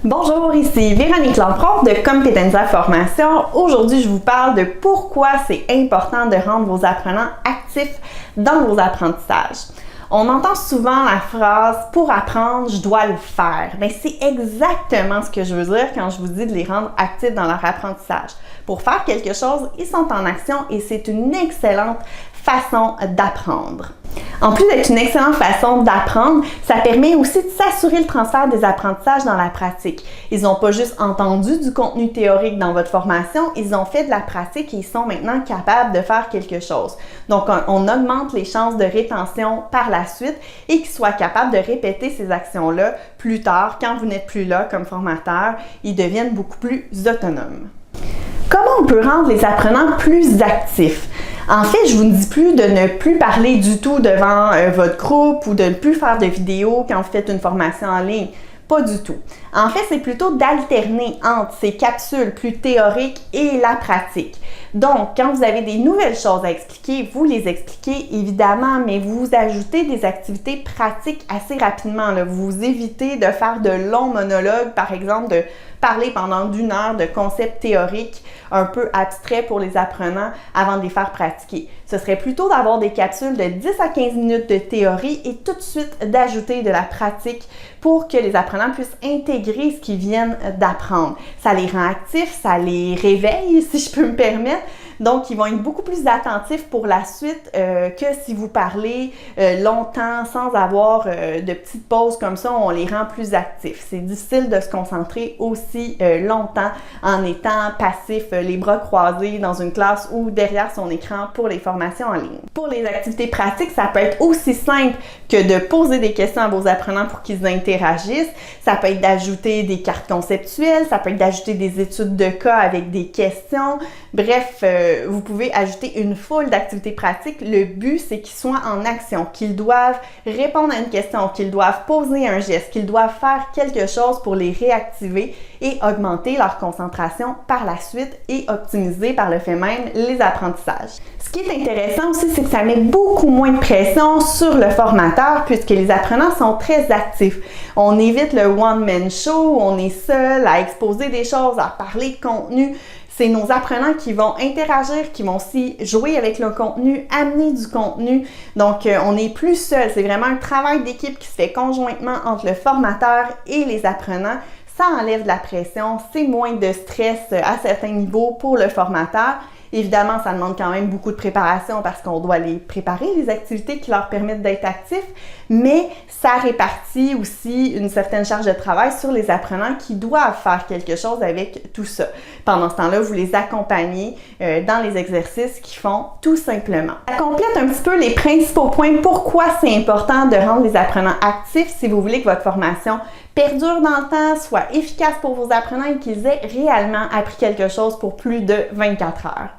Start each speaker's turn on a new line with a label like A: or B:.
A: Bonjour, ici Véronique Lampron de Competenza Formation. Aujourd'hui, je vous parle de pourquoi c'est important de rendre vos apprenants actifs dans vos apprentissages. On entend souvent la phrase « pour apprendre, je dois le faire ». Bien, c'est exactement ce que je veux dire quand je vous dis de les rendre actifs dans leur apprentissage. Pour faire quelque chose, ils sont en action et c'est une excellente façon d'apprendre. En plus d'être une excellente façon d'apprendre, ça permet aussi de s'assurer le transfert des apprentissages dans la pratique. Ils n'ont pas juste entendu du contenu théorique dans votre formation, ils ont fait de la pratique et ils sont maintenant capables de faire quelque chose. Donc, on augmente les chances de rétention par la suite et qu'ils soient capables de répéter ces actions-là plus tard, quand vous n'êtes plus là comme formateur, ils deviennent beaucoup plus autonomes. Comment on peut rendre les apprenants plus actifs? En fait, je vous dis plus de ne plus parler du tout devant votre groupe ou de ne plus faire de vidéos quand vous faites une formation en ligne. Pas du tout. En fait, c'est plutôt d'alterner entre ces capsules plus théoriques et la pratique. Donc, quand vous avez des nouvelles choses à expliquer, vous les expliquez évidemment, mais vous ajoutez des activités pratiques assez rapidement. Là. Vous évitez de faire de longs monologues, par exemple, de parler pendant 1 heure de concepts théoriques un peu abstraits pour les apprenants avant de les faire pratiquer. Ce serait plutôt d'avoir des capsules de 10 à 15 minutes de théorie et tout de suite d'ajouter de la pratique pour que les apprenants puissent intégrer ce qu'ils viennent d'apprendre. Ça les rend actifs, ça les réveille, si je peux me permettre. Donc, ils vont être beaucoup plus attentifs pour la suite que si vous parlez longtemps sans avoir de petites pauses comme ça, on les rend plus actifs. C'est difficile de se concentrer aussi longtemps en étant passif, les bras croisés dans une classe ou derrière son écran pour les formations en ligne. Pour les activités pratiques, ça peut être aussi simple que de poser des questions à vos apprenants pour qu'ils interagissent. Ça peut être d'ajouter des cartes conceptuelles, ça peut être d'ajouter des études de cas avec des questions. Bref, vous pouvez ajouter une foule d'activités pratiques. Le but, c'est qu'ils soient en action, qu'ils doivent répondre à une question, qu'ils doivent poser un geste, qu'ils doivent faire quelque chose pour les réactiver et augmenter leur concentration par la suite et optimiser par le fait même les apprentissages. Ce qui est intéressant aussi, c'est que ça met beaucoup moins de pression sur le formateur puisque les apprenants sont très actifs. On évite le one-man show, on est seul à exposer des choses, à parler de contenu. C'est nos apprenants qui vont interagir, qui vont aussi jouer avec le contenu, amener du contenu. Donc, on n'est plus seul. C'est vraiment un travail d'équipe qui se fait conjointement entre le formateur et les apprenants. Ça enlève de la pression, c'est moins de stress à certains niveaux pour le formateur. Évidemment, ça demande quand même beaucoup de préparation parce qu'on doit les préparer, les activités qui leur permettent d'être actifs, mais ça répartit aussi une certaine charge de travail sur les apprenants qui doivent faire quelque chose avec tout ça. Pendant ce temps-là, vous les accompagnez dans les exercices qu'ils font tout simplement. Ça complète un petit peu les principaux points pourquoi c'est important de rendre les apprenants actifs si vous voulez que votre formation perdure dans le temps, soit efficace pour vos apprenants et qu'ils aient réellement appris quelque chose pour plus de 24 heures.